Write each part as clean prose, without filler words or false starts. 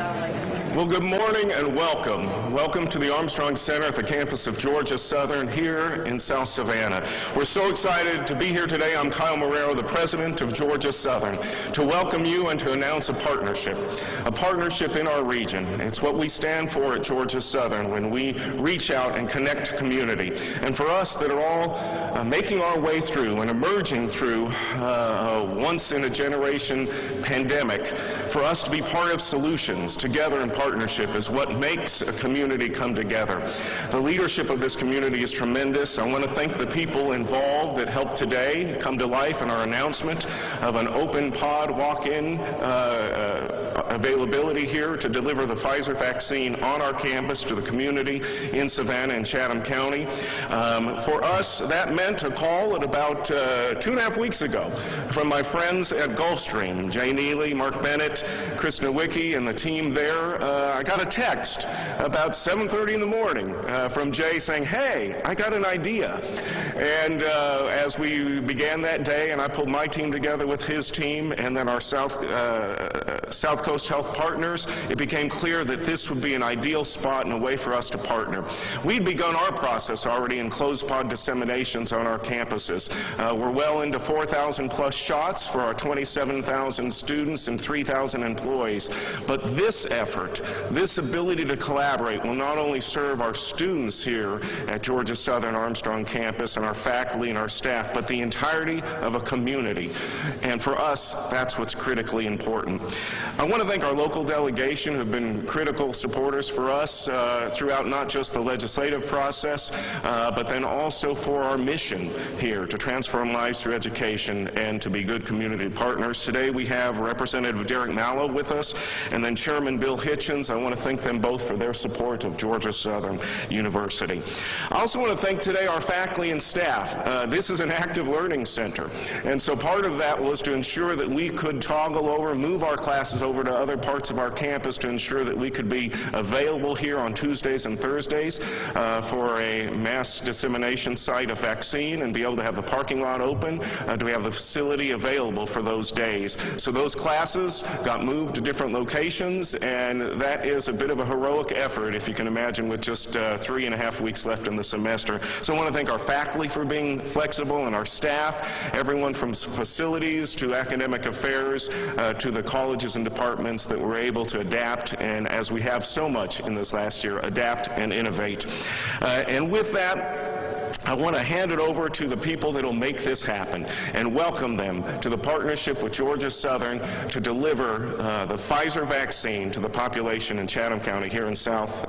Well, good morning and welcome. Welcome to the Armstrong Center at the campus of Georgia Southern here in South Savannah. We're so excited to be here today. I'm Kyle Marrero, the president of Georgia Southern, to welcome you and to announce a partnership in our region. It's what we stand for at Georgia Southern when we reach out and connect community. And for us that are all making our way through and emerging through a once-in-a-generation pandemic, for us to be part of solutions together in partnership is what makes a community come together. The leadership of this community is tremendous. I want to thank the people involved that helped today come to life in our announcement of an open pod walk-in availability here to deliver the Pfizer vaccine on our campus to the community in Savannah and Chatham County. For us, that meant a call at about 2.5 weeks ago from my friends at Gulfstream, Jay Neely, Mark Bennett, Chris Nowicki, and the team there. I got a text about 7:30 in the morning from Jay saying, "Hey, I got an idea." And as we began that day, and I pulled my team together with his team and then our South Coast Health partners, it became clear that this would be an ideal spot and a way for us to partner. We'd begun our process already in closed pod disseminations on our campuses. We're well into 4,000 plus shots for our 27,000 students and 3,000 employees. But this effort, this ability to collaborate will not only serve our students here at Georgia Southern Armstrong campus and our faculty and our staff, but the entirety of a community. And for us, that's what's critically important. I want to thank our local delegation who have been critical supporters for us throughout not just the legislative process, but then also for our mission here to transform lives through education and to be good community partners. Today we have Representative Derek Mallow with us and then Chairman Bill Hitchens. I want to thank them both for their support of Georgia Southern University. I also want to thank today our faculty and staff. This is an active learning center, and so part of that was to ensure that we could toggle over, move our classes over to other parts of our campus to ensure that we could be available here on Tuesdays and Thursdays for a mass dissemination site of vaccine and be able to have the parking lot open, to have the facility available for those days. So those classes got moved to different locations, and that is a bit of a heroic effort, if you can imagine, with just 3.5 weeks left in the semester. So I want to thank our faculty for being flexible and our staff, everyone from facilities to academic affairs to the colleges and departments that were able to adapt, and as we have so much in this last year, adapt and innovate. And with that, I want to hand it over to the people that will make this happen and welcome them to the partnership with Georgia Southern to deliver the Pfizer vaccine to the population in Chatham County here in South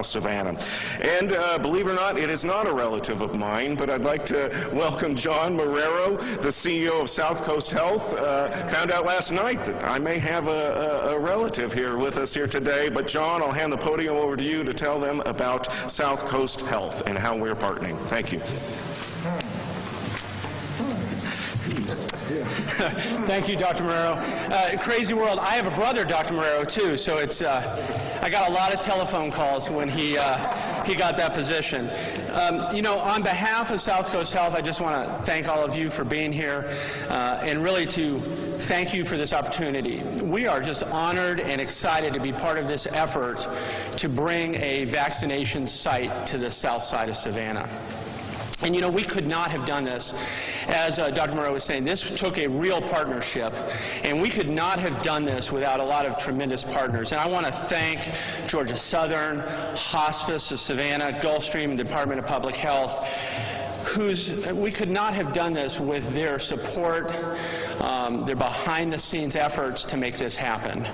Savannah. And believe it or not, it is not a relative of mine, but I'd like to welcome John Marrero, the CEO of South Coast Health. Found out last night that I may have a relative here with us here today, but John, I'll hand the podium over to you to tell them about South Coast Health and how we're partnering. Thank you. Thank you, Dr. Marrero. Crazy world. I have a brother, Dr. Marrero, too, so it's I got a lot of telephone calls when he got that position. You know, on behalf of South Coast Health, I just want to thank all of you for being here and really to thank you for this opportunity. We are just honored and excited to be part of this effort to bring a vaccination site to the south side of Savannah. And you know, we could not have done this, as Dr. Marrero was saying. This took a real partnership, and we could not have done this without a lot of tremendous partners. And I want to thank Georgia Southern, Hospice of Savannah, Gulfstream, and Department of Public Health, we could not have done this with their support, their behind-the-scenes efforts to make this happen.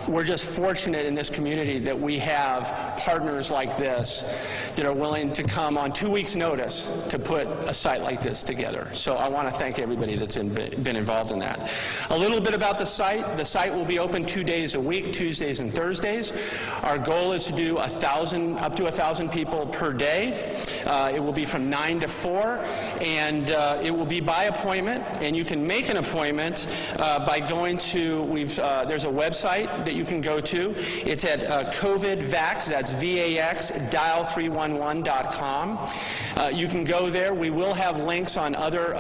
We're just fortunate in this community that we have partners like this that are willing to come on 2 weeks' notice to put a site like this together. So I want to thank everybody that's been involved in that. A little bit about the site. The site will be open 2 days a week, Tuesdays and Thursdays. Our goal is to do up to 1,000 people per day. It will be from 9 to 4, and it will be by appointment, and you you can make an appointment by going to, there's a website that you can go to. It's at COVID Vax, that's VAX, dial311.com. You can go there. We will have links on other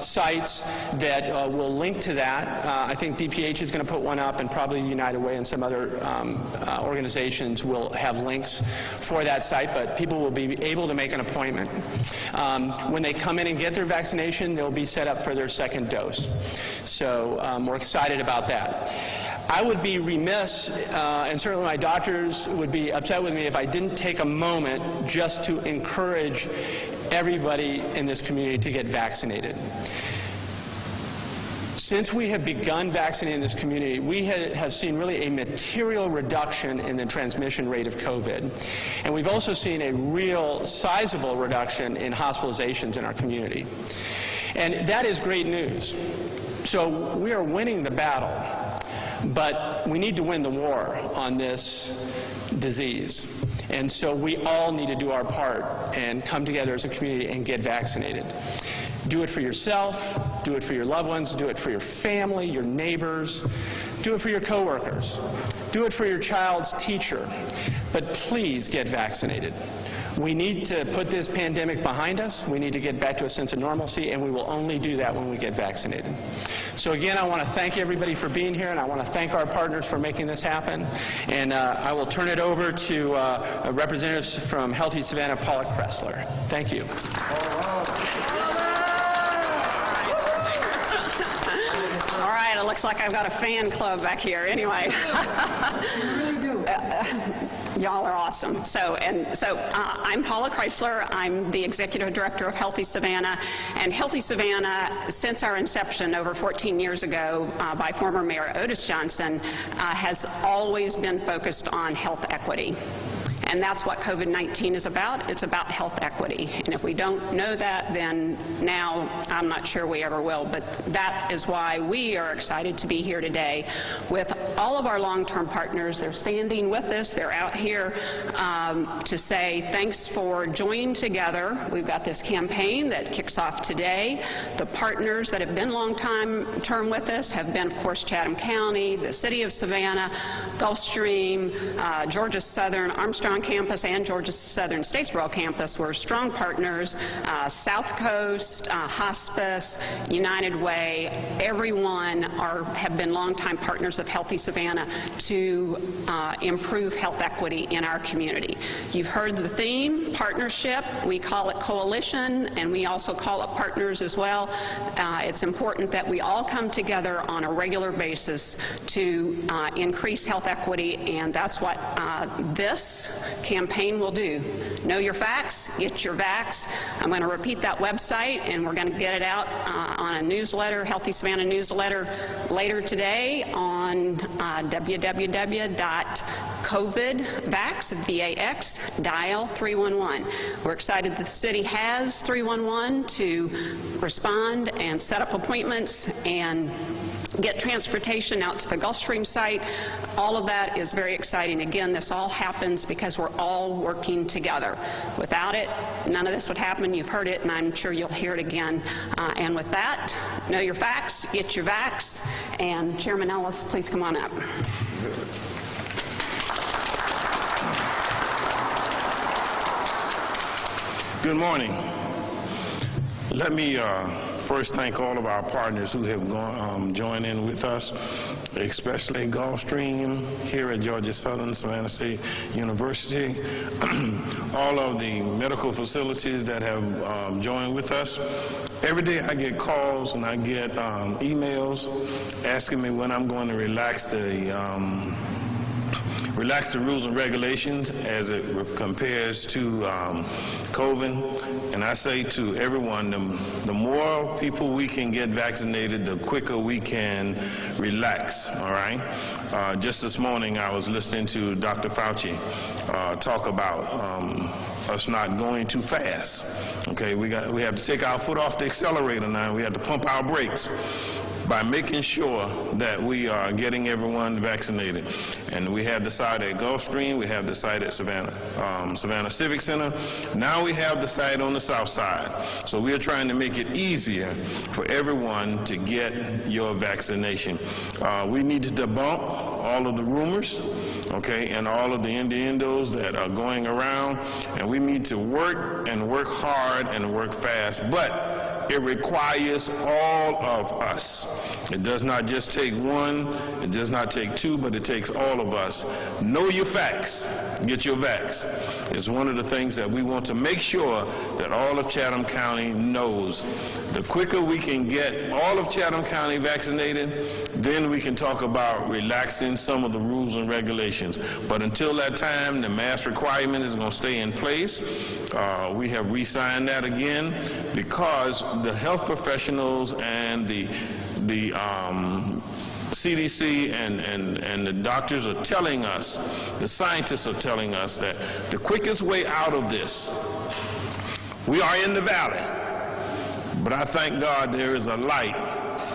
sites that will link to that. I think DPH is going to put one up, and probably United Way and some other organizations will have links for that site, but people will be able to make an appointment. When they come in and get their vaccination, they'll be set up for their second dose. So we're excited about that. I would be remiss, and certainly my doctors would be upset with me if I didn't take a moment just to encourage everybody in this community to get vaccinated. Since we have begun vaccinating this community, we have seen really a material reduction in the transmission rate of COVID. And we've also seen a real sizable reduction in hospitalizations in our community. And that is great news. So we are winning the battle, but we need to win the war on this disease. And so we all need to do our part and come together as a community and get vaccinated. Do it for yourself, do it for your loved ones, do it for your family, your neighbors, do it for your coworkers, do it for your child's teacher, but please get vaccinated. We need to put this pandemic behind us. We need to get back to a sense of normalcy, and we will only do that when we get vaccinated. So again, I want to thank everybody for being here, and I want to thank our partners for making this happen. And I will turn it over to representatives from Healthy Savannah, Paula Kressler. Thank you. All right, it looks like I've got a fan club back here. Anyway, y'all are awesome. So I'm Paula Kressler. I'm the Executive Director of Healthy Savannah. And Healthy Savannah, since our inception over 14 years ago by former Mayor Otis Johnson, has always been focused on health equity. And that's what COVID-19 is about. It's about health equity. And if we don't know that, then now I'm not sure we ever will. But that is why we are excited to be here today with all of our long-term partners. They're standing with us. They're out here to say thanks for joining together. We've got this campaign that kicks off today. The partners that have been long-term with us have been, of course, Chatham County, the City of Savannah, Gulfstream, Georgia Southern, Armstrong Campus, and Georgia Southern Statesboro Campus were strong partners. South Coast, Hospice, United Way, everyone have been longtime partners of Healthy Savannah to improve health equity in our community. You've heard the theme, partnership. We call it coalition, and we also call it partners as well. It's important that we all come together on a regular basis to increase health equity, and that's what this campaign will do. Know your facts, get your vax. I'm going to repeat that website, and we're going to get it out on a newsletter, Healthy Savannah newsletter, later today on www.covidvax, VAX, dial 311. We're excited the city has 311 to respond and set up appointments and get transportation out to the Gulfstream site. All of that is very exciting. Again, this all happens because we're all working together. Without it, none of this would happen. You've heard it, and I'm sure you'll hear it again. And with that, know your facts, get your vax, and Chairman Ellis, please come on up. Good morning. Let me first thank all of our partners who have joined in with us, especially Gulfstream here at Georgia Southern, Savannah State University, all of the medical facilities that have joined with us. Every day I get calls and I get emails asking me when I'm going to relax the rules and regulations as it compares to COVID. And I say to everyone, the more people we can get vaccinated, the quicker we can relax, all right? Just this morning, I was listening to Dr. Fauci talk about us not going too fast, okay? We have to take our foot off the accelerator now. We have to pump our brakes. by making sure that we are getting everyone vaccinated. And we have the site at Gulfstream, we have the site at Savannah Civic Center. Now we have the site on the south side. So we are trying to make it easier for everyone to get your vaccination. We need to debunk all of the rumors, okay, and all of the innuendos that are going around, and we need to work and work hard and work fast, but it requires all of us. It does not just take one, it does not take two, but it takes all of us. Know your facts, get your vax. It's one of the things that we want to make sure that all of Chatham County knows. The quicker we can get all of Chatham County vaccinated, then we can talk about relaxing some of the rules and regulations. But until that time, the mask requirement is going to stay in place. We have re-signed that again because the health professionals and the CDC and the doctors are telling us, the scientists are telling us that the quickest way out of this, we are in the valley, but I thank God there is a light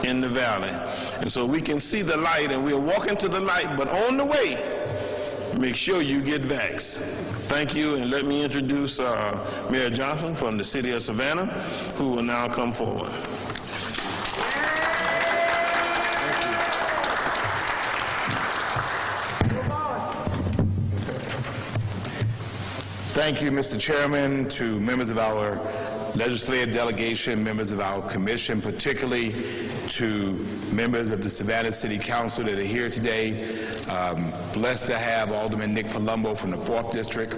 in the valley. And so we can see the light and we're walking to the light, but on the way, make sure you get vaxxed. Thank you, and let me introduce Mayor Johnson from the city of Savannah, who will now come forward. Thank you, Mr. Chairman, to members of our legislative delegation, members of our commission, particularly to members of the Savannah City Council that are here today. Blessed to have Alderman Nick Palumbo from the 4th District,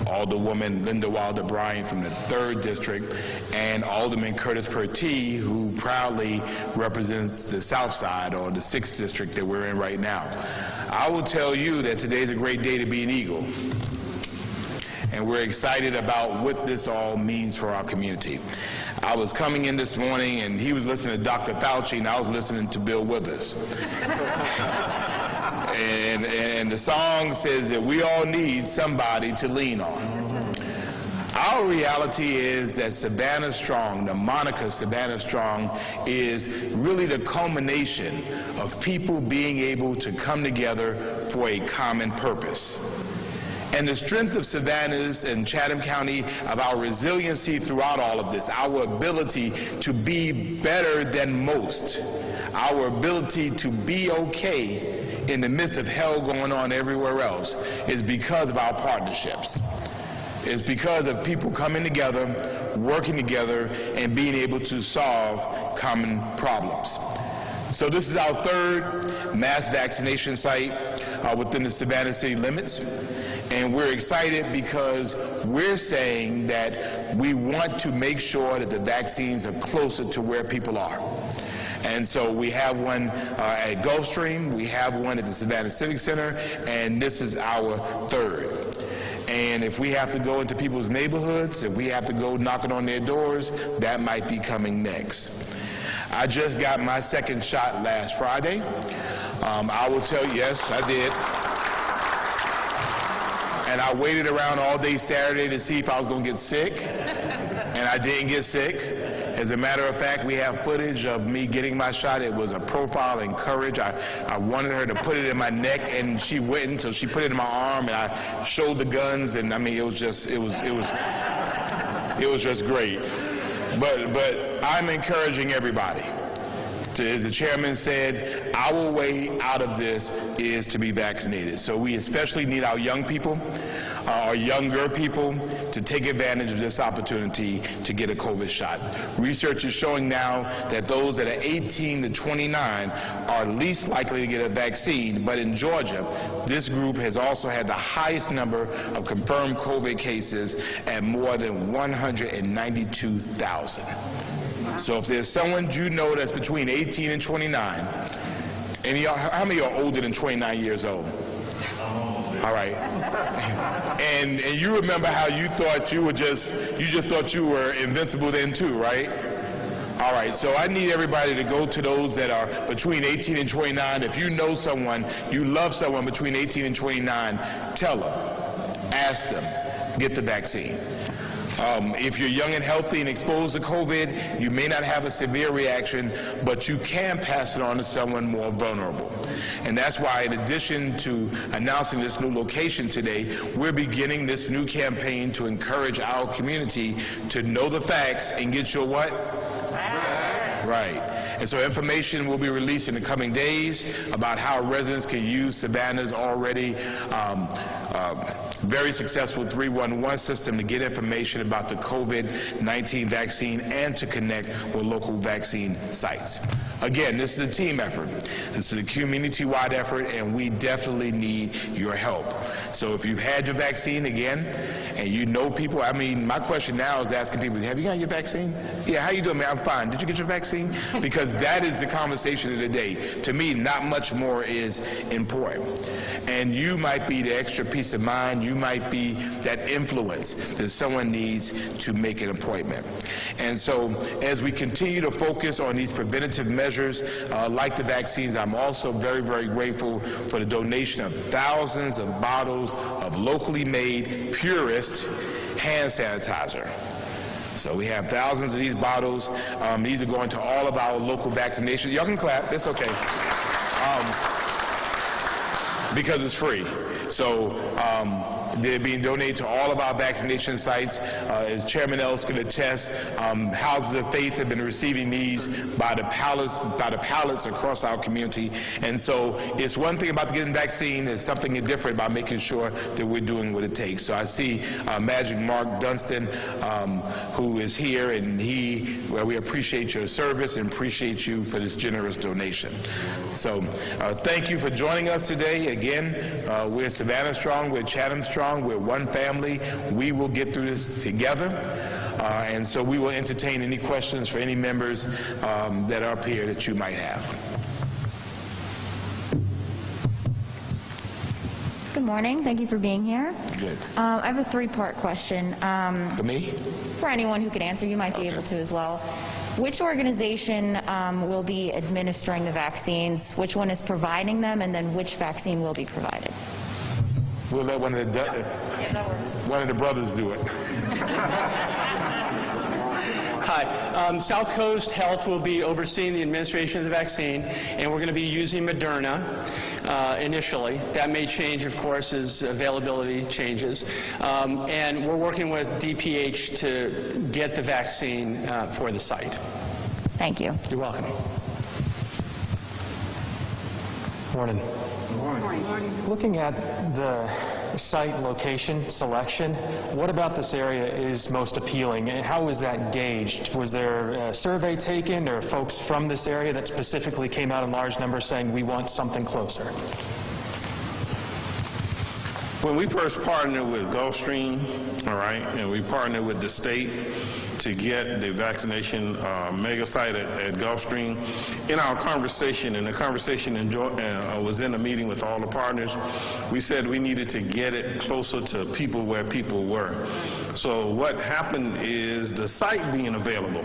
Alderwoman Linda Wilder Bryan from the 3rd District, and Alderman Curtis Pertee, who proudly represents the South Side, or the 6th District that we're in right now. I will tell you that today's a great day to be an Eagle. And we're excited about what this all means for our community. I was coming in this morning, and he was listening to Dr. Fauci, and I was listening to Bill Withers. and the song says that we all need somebody to lean on. Our reality is that Savannah Strong, the moniker Savannah Strong, is really the culmination of people being able to come together for a common purpose. And the strength of Savannah's and Chatham County, of our resiliency throughout all of this, our ability to be better than most, our ability to be okay in the midst of hell going on everywhere else, is because of our partnerships. It's because of people coming together, working together, and being able to solve common problems. So this is our 3rd mass vaccination site within the Savannah city limits. And we're excited because we're saying that we want to make sure that the vaccines are closer to where people are. And so we have one at Gulfstream, we have one at the Savannah Civic Center, and this is our 3rd. And if we have to go into people's neighborhoods, if we have to go knocking on their doors, that might be coming next. I just got my 2nd shot last Friday. I will tell you, yes, I did. And I waited around all day Saturday to see if I was going to get sick, and I didn't get sick. As a matter of fact, we have footage of me getting my shot. It was a profile in courage. I wanted her to put it in my neck, and she wouldn't, so she put it in my arm, and I showed the guns, and I mean, it was just great. But I'm encouraging everybody. As the chairman said, our way out of this is to be vaccinated. So we especially need our young people, our younger people, to take advantage of this opportunity to get a COVID shot. Research is showing now that those that are 18 to 29 are least likely to get a vaccine, but in Georgia, this group has also had the highest number of confirmed COVID cases at more than 192,000. So if there's someone you know that's between 18 and 29, and how many are older than 29 years old? All right. And you remember how you thought you just thought you were invincible then too, right? All right, so I need everybody to go to those that are between 18 and 29. If you know someone, you love someone between 18 and 29, tell them, ask them, get the vaccine. If you're young and healthy and exposed to COVID, you may not have a severe reaction, but you can pass it on to someone more vulnerable. And that's why, in addition to announcing this new location today, we're beginning this new campaign to encourage our community to know the facts and get your what? Facts. Right. And so information will be released in the coming days about how residents can use Savannah's already very successful 311 system to get information about the COVID-19 vaccine and to connect with local vaccine sites. Again, this is a team effort. This is a community-wide effort, and we definitely need your help. So if you've had your vaccine, again, and you know people, I mean, my question now is asking people, have you got your vaccine? Yeah, how you doing, man? I'm fine. Did you get your vaccine? Because that is the conversation of the day. To me, not much more is important. And you might be the extra peace of mind. You might be that influence that someone needs to make an appointment. And so as we continue to focus on these preventative measures like the vaccines, I'm also very, very grateful for the donation of thousands of bottles of locally made Purist hand sanitizer. So we have thousands of these bottles. These are going to all of our local vaccinations. Y'all can clap. It's okay. Because it's free. So they're being donated to all of our vaccination sites. As Chairman Ellis can attest, houses of faith have been receiving these by the pallets across our community. And so it's one thing about getting vaccine, it's something different about making sure that we're doing what it takes. So I see Magic Mark Dunstan, who is here, and we appreciate your service and appreciate you for this generous donation. So thank you for joining us today. Again, we're Savannah Strong, we're Chatham Strong, we're one family. We will get through this together. And so we will entertain any questions for any members that are up here that you might have. Good morning. Thank you for being here. Good. I have a three-part question. For me? For anyone who could answer, you might be able to as well. Which organization will be administering the vaccines? Which one is providing them? And then which vaccine will be provided? We'll let one of the brothers do it. Hi. South Coast Health will be overseeing the administration of the vaccine, and we're going to be using Moderna initially. That may change, of course, as availability changes. And we're working with DPH to get the vaccine for the site. Thank you. You're welcome. Morning. Looking at the site location selection, what about this area is most appealing? How was that gauged? Was there a survey taken or folks from this area that specifically came out in large numbers saying we want something closer? When we first partnered with Gulfstream, all right, and we partnered with the state to get the vaccination mega site at Gulfstream, in our conversation, and the conversation was in a meeting with all the partners, we said we needed to get it closer to people where people were. So what happened is the site being available,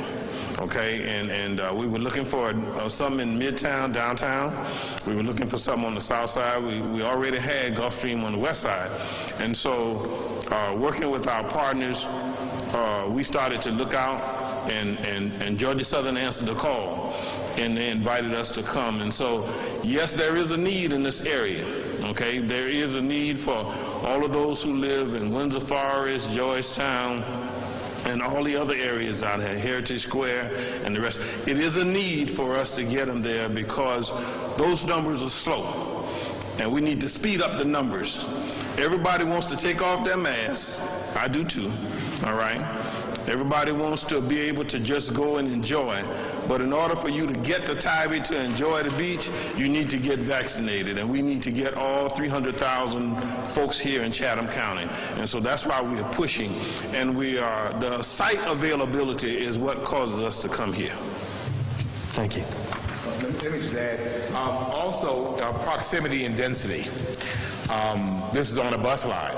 okay, and we were looking for some in Midtown, downtown. We were looking for something on the south side. We already had Gulfstream on the west side. And so working with our partners, we started to look out, and Georgia Southern answered the call, and they invited us to come. And so, yes, there is a need in this area, okay? There is a need for all of those who live in Windsor Forest, Georgetown, and all the other areas out here, Heritage Square and the rest. It is a need for us to get them there because those numbers are slow, and we need to speed up the numbers. Everybody wants to take off their masks. I do too, all right? Everybody wants to be able to just go and enjoy. But in order for you to get to Tybee to enjoy the beach, you need to get vaccinated. And we need to get all 300,000 folks here in Chatham County. And so that's why we are pushing. And the site availability is what causes us to come here. Thank you. Let me just add, also proximity and density. This is on a bus line,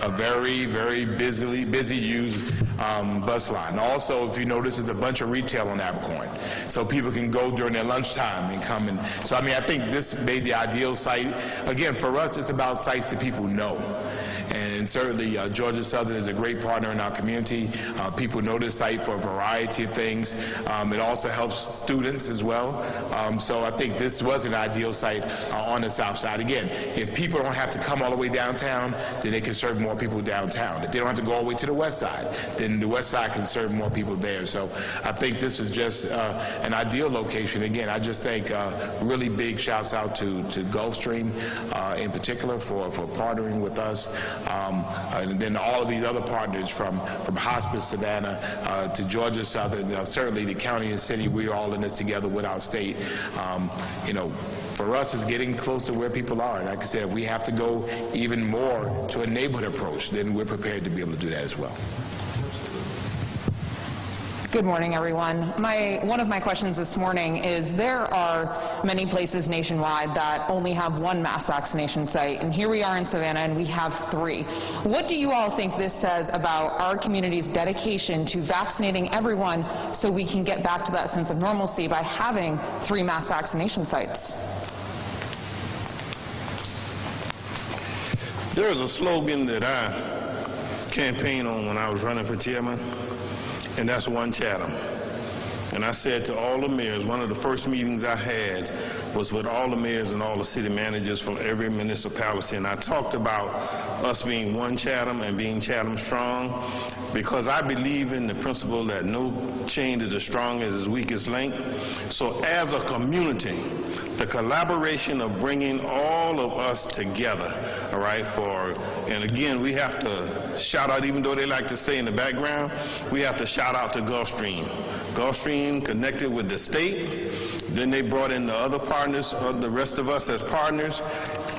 a very, very busy used bus line. Also, if you notice, there's a bunch of retail on Abercorn, so people can go during their lunchtime and come in. So, I mean, I think this made the ideal site. Again, for us, it's about sites that people know. And certainly Georgia Southern is a great partner in our community. People know this site for a variety of things. It also helps students as well. So I think this was an ideal site on the south side. Again, if people don't have to come all the way downtown, then they can serve more people downtown. If they don't have to go all the way to the west side, then the west side can serve more people there. So I think this is just an ideal location. Again, I just think really big shouts out to Gulfstream in particular for partnering with us, and then all of these other partners from Hospice Savannah to Georgia Southern, certainly the county and city. We're all in this together with our state. You know, for us, it's getting close to where people are. And like I said, if we have to go even more to a neighborhood approach, then we're prepared to be able to do that as well. Good morning, everyone. One of my questions this morning is there are many places nationwide that only have one mass vaccination site, and here we are in Savannah and we have 3. What do you all think this says about our community's dedication to vaccinating everyone so we can get back to that sense of normalcy by having 3 mass vaccination sites? There was a slogan that I campaigned on when I was running for chairman, and that's One Chatham. And I said to all the mayors, one of the first meetings I had was with all the mayors and all the city managers from every municipality, and I talked about us being one Chatham and being Chatham strong, because I believe in the principle that no chain is as strong as its weakest link. So as a community, the collaboration of bringing all of us together, all right, and again, we have to shout out, even though they like to stay in the background, we have to shout out to Gulfstream. Gulfstream connected with the state, then they brought in the other partners, the rest of us as partners,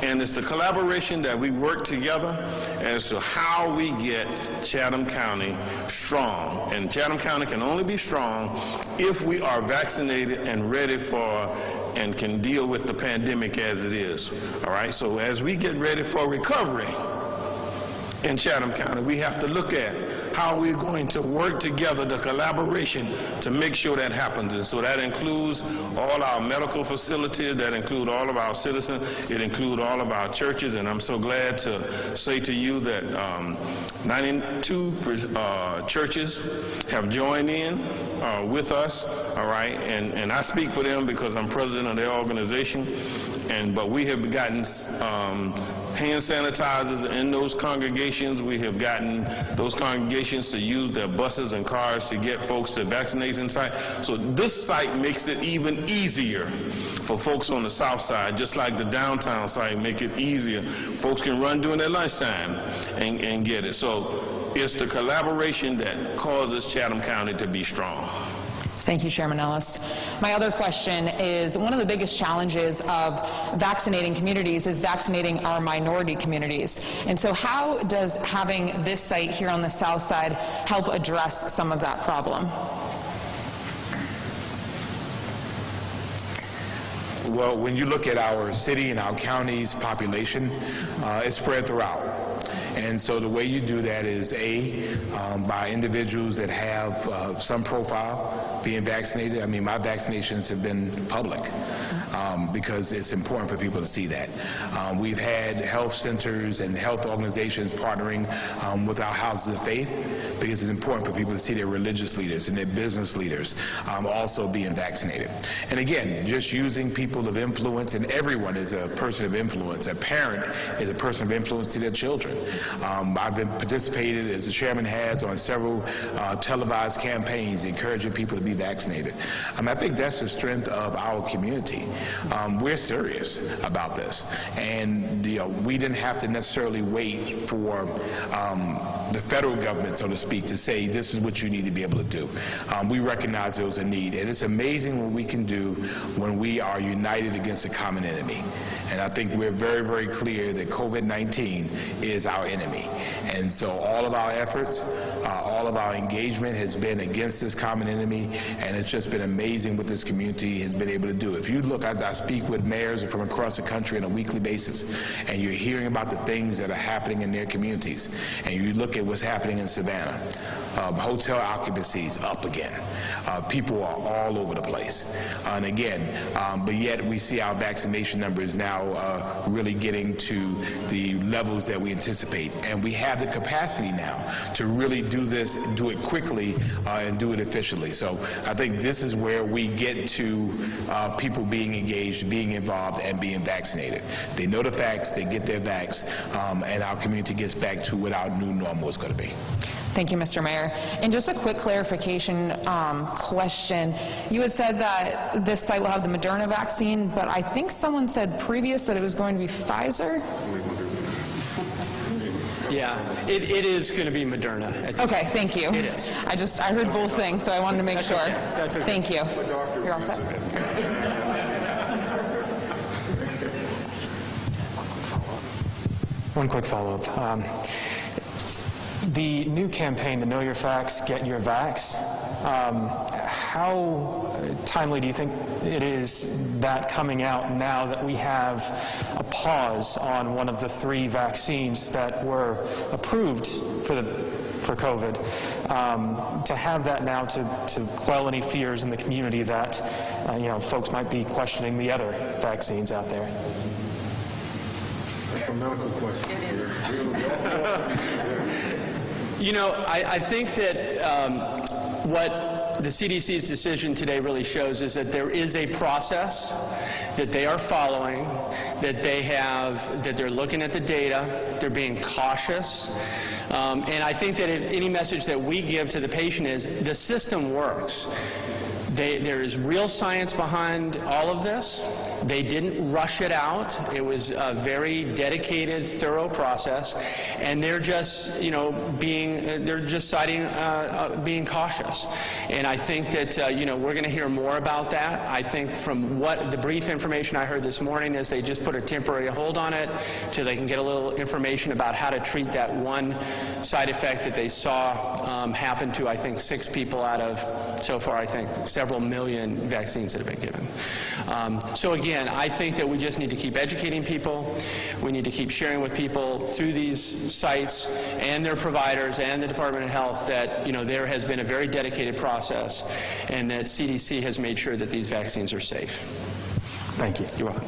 and it's the collaboration that we work together as to how we get Chatham County strong. And Chatham County can only be strong if we are vaccinated and ready for and can deal with the pandemic as it is. All right, so as we get ready for recovery in Chatham County, we have to look at how we're going to work together, the collaboration, to make sure that happens. And so that includes all our medical facilities, that include all of our citizens, it includes all of our churches, and I'm so glad to say to you that 92 churches have joined in with us, all right, and I speak for them because I'm president of their organization, but we have gotten hand sanitizers in those congregations. We have gotten those congregations to use their buses and cars to get folks to vaccination site. So this site makes it even easier for folks on the south side, just like the downtown site make it easier. Folks can run during their lunchtime and get it. So it's the collaboration that causes Chatham County to be strong. Thank you, Chairman Ellis. My other question is, one of the biggest challenges of vaccinating communities is vaccinating our minority communities. And so how does having this site here on the south side help address some of that problem? Well, when you look at our city and our county's population, it's spread throughout. And so the way you do that is, by individuals that have some profile being vaccinated. I mean, my vaccinations have been public because it's important for people to see that. We've had health centers and health organizations partnering with our houses of faith because it's important for people to see their religious leaders and their business leaders also being vaccinated. And again, just using people of influence, and everyone is a person of influence. A parent is a person of influence to their children. I've been participated, as the chairman has, on several televised campaigns encouraging people to be vaccinated. I think that's the strength of our community. We're serious about this, and we didn't have to necessarily wait for the federal government, so to speak, to say this is what you need to be able to do. We recognize there was a need, and it's amazing what we can do when we are united against a common enemy. And I think we're very, very clear that COVID-19 is our enemy. And so all of our efforts, all of our engagement has been against this common enemy, and it's just been amazing what this community has been able to do. If you look, I speak with mayors from across the country on a weekly basis, and you're hearing about the things that are happening in their communities, and you look at what's happening in Savannah. Hotel occupancies up again. People are all over the place. And again, but yet we see our vaccination numbers now really getting to the levels that we anticipate. And we have the capacity now to really do this, do it quickly, and do it efficiently. So I think this is where we get to people being engaged, being involved, and being vaccinated. They know the facts, they get their vax, and our community gets back to what our new normal is going to be. Thank you, Mr. Mayor. And just a quick clarification question. You had said that this site will have the Moderna vaccine, but I think someone said previous that it was going to be Pfizer? Yeah, it is going to be Moderna. Okay, thank you. It is. I heard both things, so I wanted to make sure. Okay. That's okay. Thank you. You're all set. One quick follow-up. The new campaign, the Know Your Facts, Get Your Vax, how timely do you think it is that coming out now that we have a pause on one of the 3 vaccines that were approved for COVID, to have that now to quell any fears in the community that folks might be questioning the other vaccines out there? That's a medical question. It is. I think that what the CDC's decision today really shows is that there is a process that they are following, that they're looking at the data, they're being cautious. And I think that any message that we give to the patient is the system works. There is real science behind all of this. They didn't rush it out. It was a very dedicated, thorough process, and they're just, being cautious. And I think that, we're going to hear more about that. I think from what the brief information I heard this morning is they just put a temporary hold on it till they can get a little information about how to treat that one side effect that they saw happen to, I think, 6 people out of, so far, I think, several million vaccines that have been given. So again, I think that we just need to keep educating people. We need to keep sharing with people through these sites and their providers and the Department of Health that, there has been a very dedicated process and that CDC has made sure that these vaccines are safe. Thank you. You're welcome.